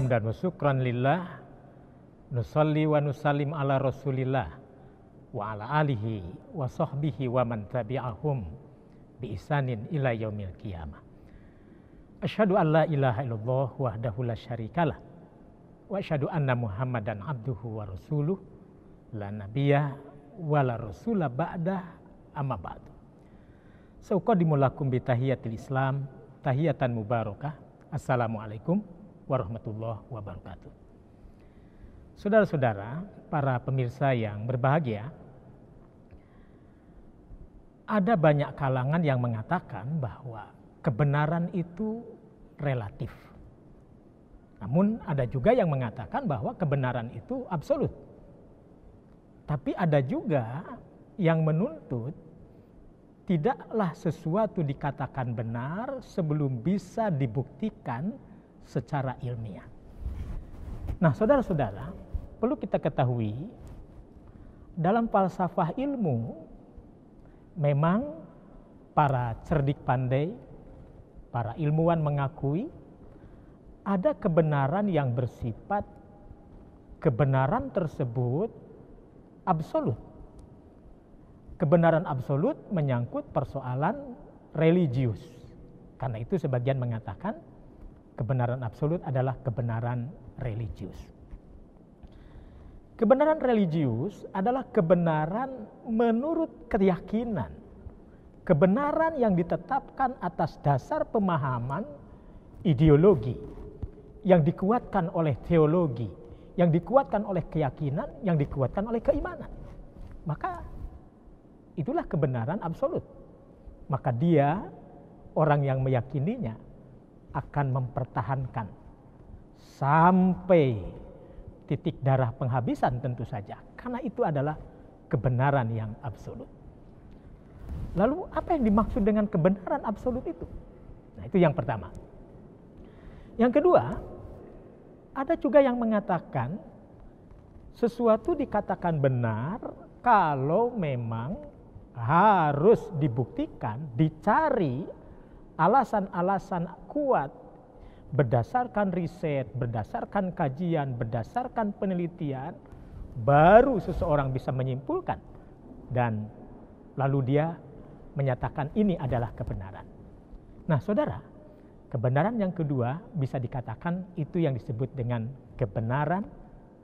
Hamdan wa syukran lillah, nusalli wa nusallim ala rasulillah wa ala alihi wa sahbihi wa man tabi'ahum bi ihsanin ila yaumil qiyamah. Asyhadu an la ilaha illallah wahdahu la syarikalah wa asyhadu anna Muhammadan abduhu wa rasuluh la nabiyya wa la rasula ba'dah amma ba'du. Sauqadimu lakum bi tahiyatil Islam, tahiyatan mubarakah. Assalamualaikum warahmatullahi wabarakatuh. Saudara-saudara, para pemirsa yang berbahagia, ada banyak kalangan yang mengatakan bahwa kebenaran itu relatif. Namun ada juga yang mengatakan bahwa kebenaran itu absolut. Tapi ada juga yang menuntut tidaklah sesuatu dikatakan benar sebelum bisa dibuktikan secara ilmiah. Nah, saudara-saudara, perlu kita ketahui dalam falsafah ilmu memang para cerdik pandai, para ilmuwan mengakui ada kebenaran yang bersifat kebenaran tersebut absolut. Kebenaran absolut menyangkut persoalan religius. Karena itu sebagian mengatakan kebenaran absolut adalah kebenaran religius. Kebenaran religius adalah kebenaran menurut keyakinan. Kebenaran yang ditetapkan atas dasar pemahaman ideologi, yang dikuatkan oleh teologi, yang dikuatkan oleh keyakinan, yang dikuatkan oleh keimanan. Maka itulah kebenaran absolut. Maka dia, orang yang meyakininya, akan mempertahankan sampai titik darah penghabisan tentu saja. Karena itu adalah kebenaran yang absolut. Lalu apa yang dimaksud dengan kebenaran absolut itu? Nah, itu yang pertama. Yang kedua, ada juga yang mengatakan sesuatu dikatakan benar kalau memang harus dibuktikan, dicari alasan-alasan kuat berdasarkan riset, berdasarkan kajian, berdasarkan penelitian, baru seseorang bisa menyimpulkan dan lalu dia menyatakan ini adalah kebenaran. Nah, saudara, kebenaran yang kedua bisa dikatakan itu yang disebut dengan kebenaran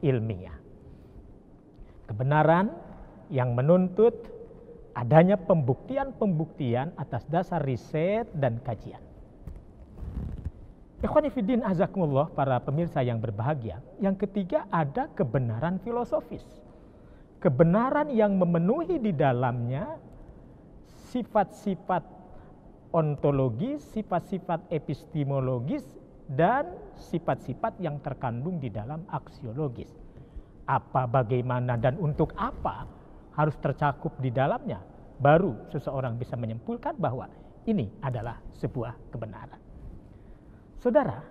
ilmiah. Kebenaran yang menuntut adanya pembuktian-pembuktian atas dasar riset dan kajian. Ikhwani fiddin azakumullah, para pemirsa yang berbahagia. Yang ketiga, ada kebenaran filosofis. Kebenaran yang memenuhi di dalamnya sifat-sifat ontologis, sifat-sifat epistemologis, dan sifat-sifat yang terkandung di dalam aksiologis. Apa, bagaimana, dan untuk apa harus tercakup di dalamnya, baru seseorang bisa menyimpulkan bahwa ini adalah sebuah kebenaran. Saudara,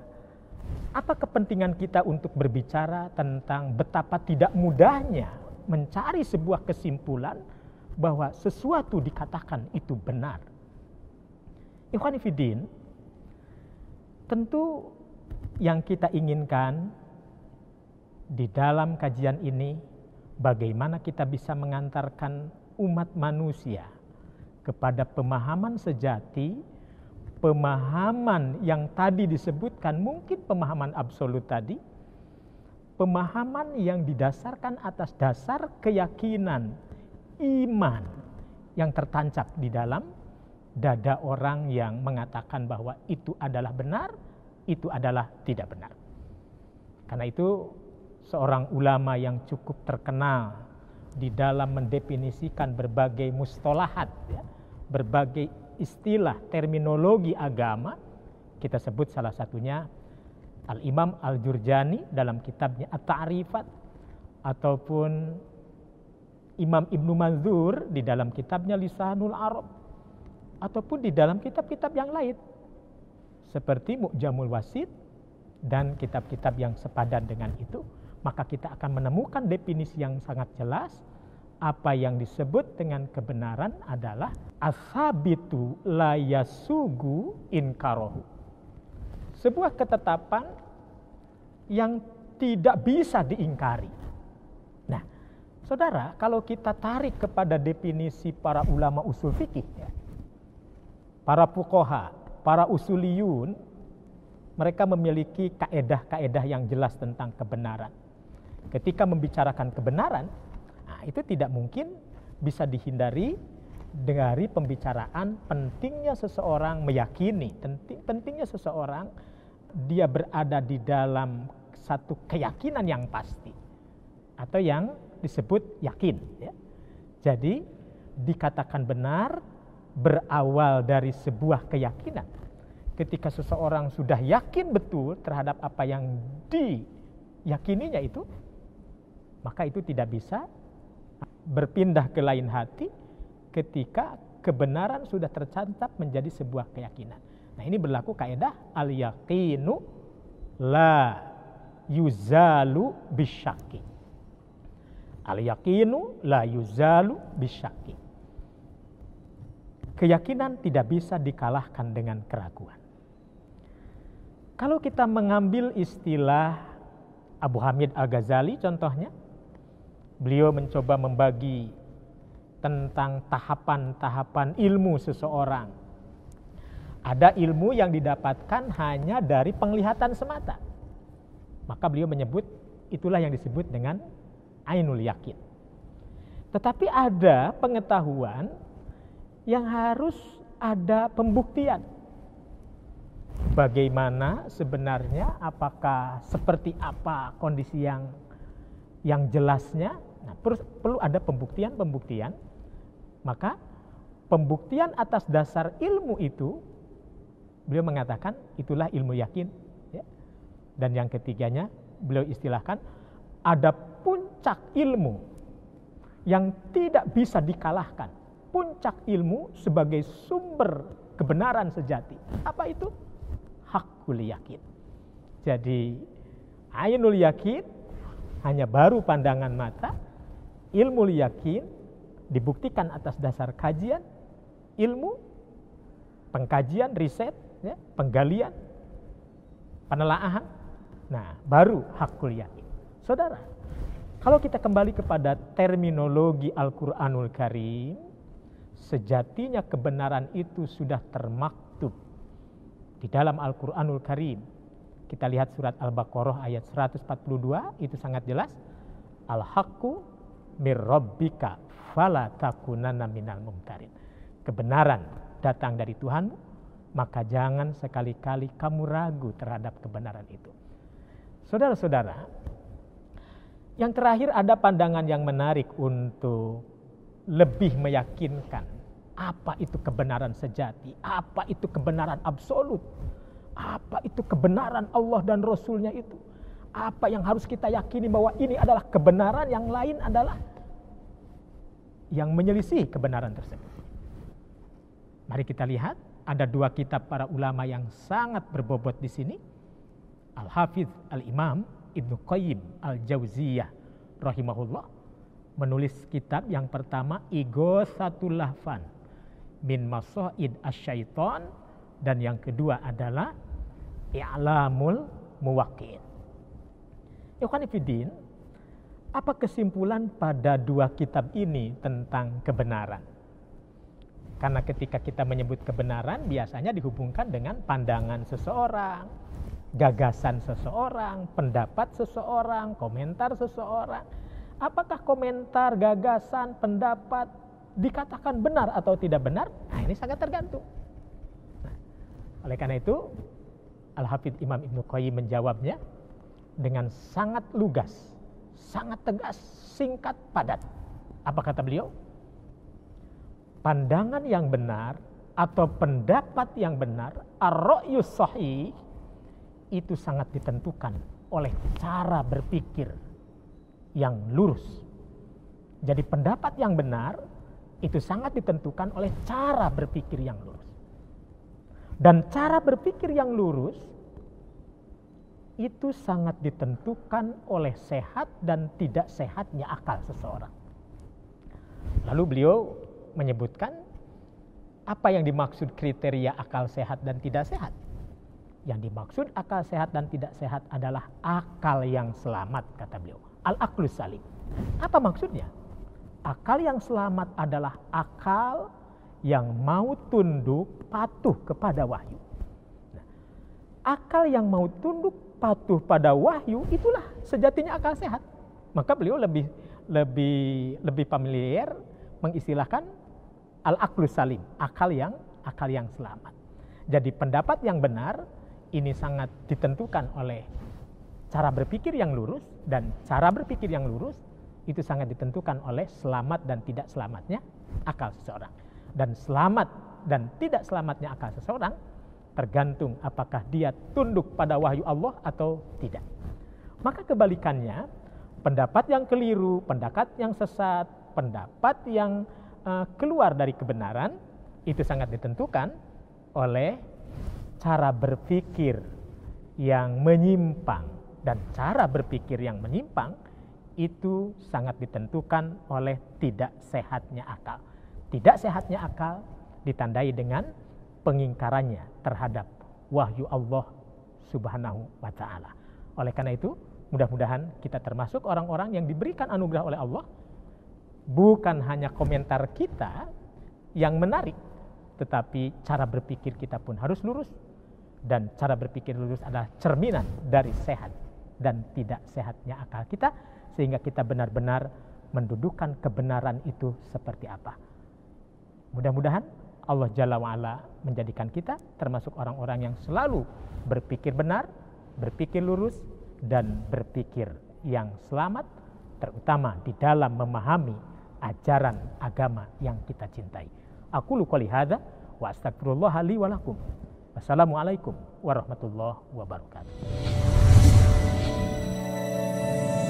apa kepentingan kita untuk berbicara tentang betapa tidak mudahnya mencari sebuah kesimpulan bahwa sesuatu dikatakan itu benar? Ikhwani fiddin, tentu yang kita inginkan di dalam kajian ini, bagaimana kita bisa mengantarkan umat manusia kepada pemahaman sejati, pemahaman yang tadi disebutkan mungkin pemahaman absolut tadi, pemahaman yang didasarkan atas dasar keyakinan, iman yang tertancap di dalam dada orang yang mengatakan bahwa itu adalah benar, itu adalah tidak benar. Karena itu seorang ulama yang cukup terkenal di dalam mendefinisikan berbagai mustolahat, ya, berbagai istilah terminologi agama, kita sebut salah satunya Al-Imam Al-Jurjani dalam kitabnya At-Ta'rifat, ataupun Imam Ibnu Manzur di dalam kitabnya Lisanul Arab, ataupun di dalam kitab-kitab yang lain seperti Mu'jamul Wasit dan kitab-kitab yang sepadan dengan itu. Maka kita akan menemukan definisi yang sangat jelas. Apa yang disebut dengan kebenaran adalah as-sabitu la yasugu inkarohu. Sebuah ketetapan yang tidak bisa diingkari. Nah, saudara, kalau kita tarik kepada definisi para ulama usul fikih, ya, para fuqaha, para usuliyun, mereka memiliki kaedah-kaedah yang jelas tentang kebenaran. Ketika membicarakan kebenaran, itu tidak mungkin bisa dihindari dari pembicaraan pentingnya seseorang meyakini, pentingnya seseorang dia berada di dalam satu keyakinan yang pasti atau yang disebut yakin. Ya. Jadi dikatakan benar berawal dari sebuah keyakinan. Ketika seseorang sudah yakin betul terhadap apa yang diyakininya itu, maka itu tidak bisa berpindah ke lain hati ketika kebenaran sudah tercatat menjadi sebuah keyakinan. Nah, ini berlaku kaidah al-yaqinu la yuzalu bisyaki. Al-yaqinu la yuzalu bisyaki. Keyakinan tidak bisa dikalahkan dengan keraguan. Kalau kita mengambil istilah Abu Hamid Al-Ghazali contohnya, beliau mencoba membagi tentang tahapan-tahapan ilmu seseorang. Ada ilmu yang didapatkan hanya dari penglihatan semata. Maka beliau menyebut itulah yang disebut dengan ainul yakin. Tetapi ada pengetahuan yang harus ada pembuktian. Bagaimana sebenarnya, apakah seperti apa kondisi yang jelasnya. Nah, perlu ada pembuktian. Maka pembuktian atas dasar ilmu itu beliau mengatakan itulah ilmu yakin. Ya. Dan yang ketiganya beliau istilahkan ada puncak ilmu yang tidak bisa dikalahkan. Puncak ilmu sebagai sumber kebenaran sejati. Apa itu? Hakul yakin. Jadi ainul yakin hanya baru pandangan mata. Ilmu yakin dibuktikan atas dasar kajian, ilmu, pengkajian, riset, ya, penggalian, penelaahan. Nah, baru hakul yakin. Saudara, kalau kita kembali kepada terminologi Al-Quranul Karim, sejatinya kebenaran itu sudah termaktub di dalam Al-Quranul Karim. Kita lihat surat Al-Baqarah ayat 142, itu sangat jelas. Al-haqqu mir rabbika fala takunanna minal mumtarin. Kebenaran datang dari Tuhanmu, maka jangan sekali-kali kamu ragu terhadap kebenaran itu. Saudara-saudara, yang terakhir ada pandangan yang menarik untuk lebih meyakinkan apa itu kebenaran sejati, apa itu kebenaran absolut, apa itu kebenaran Allah dan Rasulnya itu, apa yang harus kita yakini bahwa ini adalah kebenaran, yang lain adalah yang menyelisih kebenaran tersebut. Mari kita lihat, ada dua kitab para ulama yang sangat berbobot di sini. Al-Hafidz Al-Imam Ibnu Qayyim Al-Jauziyah rahimahullah menulis kitab yang pertama Ighatsatul Lahfan min Masaid Asyaiton, dan yang kedua adalah I'lamul Muwaqqi'in. Ikhwan fillah, apa kesimpulan pada dua kitab ini tentang kebenaran? Karena ketika kita menyebut kebenaran biasanya dihubungkan dengan pandangan seseorang, gagasan seseorang, pendapat seseorang, komentar seseorang. Apakah komentar, gagasan, pendapat dikatakan benar atau tidak benar? Nah, ini sangat tergantung. Nah, oleh karena itu Al-Hafidz Imam Ibnu Qayyim menjawabnya dengan sangat lugas, sangat tegas, singkat, padat. Apa kata beliau? Pandangan yang benar atau pendapat yang benar, ar-ra'yus shahih, itu sangat ditentukan oleh cara berpikir yang lurus. Jadi pendapat yang benar itu sangat ditentukan oleh cara berpikir yang lurus. Dan cara berpikir yang lurus itu sangat ditentukan oleh sehat dan tidak sehatnya akal seseorang. Lalu beliau menyebutkan apa yang dimaksud kriteria akal sehat dan tidak sehat. Yang dimaksud akal sehat dan tidak sehat adalah akal yang selamat, kata beliau. Al-aqlus salim. Apa maksudnya? Akal yang selamat adalah akal yang mau tunduk patuh kepada wahyu. Nah, akal yang mau tunduk patuh pada wahyu itulah sejatinya akal sehat. Maka beliau lebih familiar mengistilahkan al-aqlus salim, akal yang selamat. Jadi pendapat yang benar ini sangat ditentukan oleh cara berpikir yang lurus, dan cara berpikir yang lurus itu sangat ditentukan oleh selamat dan tidak selamatnya akal seseorang. Dan selamat dan tidak selamatnya akal seseorang tergantung apakah dia tunduk pada wahyu Allah atau tidak. Maka kebalikannya, pendapat yang keliru, pendapat yang sesat, pendapat yang keluar dari kebenaran itu sangat ditentukan oleh cara berpikir yang menyimpang. Dan cara berpikir yang menyimpang itu sangat ditentukan oleh tidak sehatnya akal. Tidak sehatnya akal ditandai dengan pengingkarannya terhadap wahyu Allah Subhanahu wa ta'ala. Oleh karena itu, mudah-mudahan kita termasuk orang-orang yang diberikan anugerah oleh Allah. Bukan hanya komentar kita yang menarik, tetapi cara berpikir kita pun harus lurus. Dan cara berpikir lurus adalah cerminan dari sehat dan tidak sehatnya akal kita, sehingga kita benar-benar mendudukan kebenaran itu seperti apa. Mudah-mudahan Allah Jalla wa'ala menjadikan kita termasuk orang-orang yang selalu berpikir benar, berpikir lurus, dan berpikir yang selamat, terutama di dalam memahami ajaran agama yang kita cintai. Aqulu qouli hadza wa astaghfirullah li wa lakum. Wassalamualaikum warahmatullahi wabarakatuh.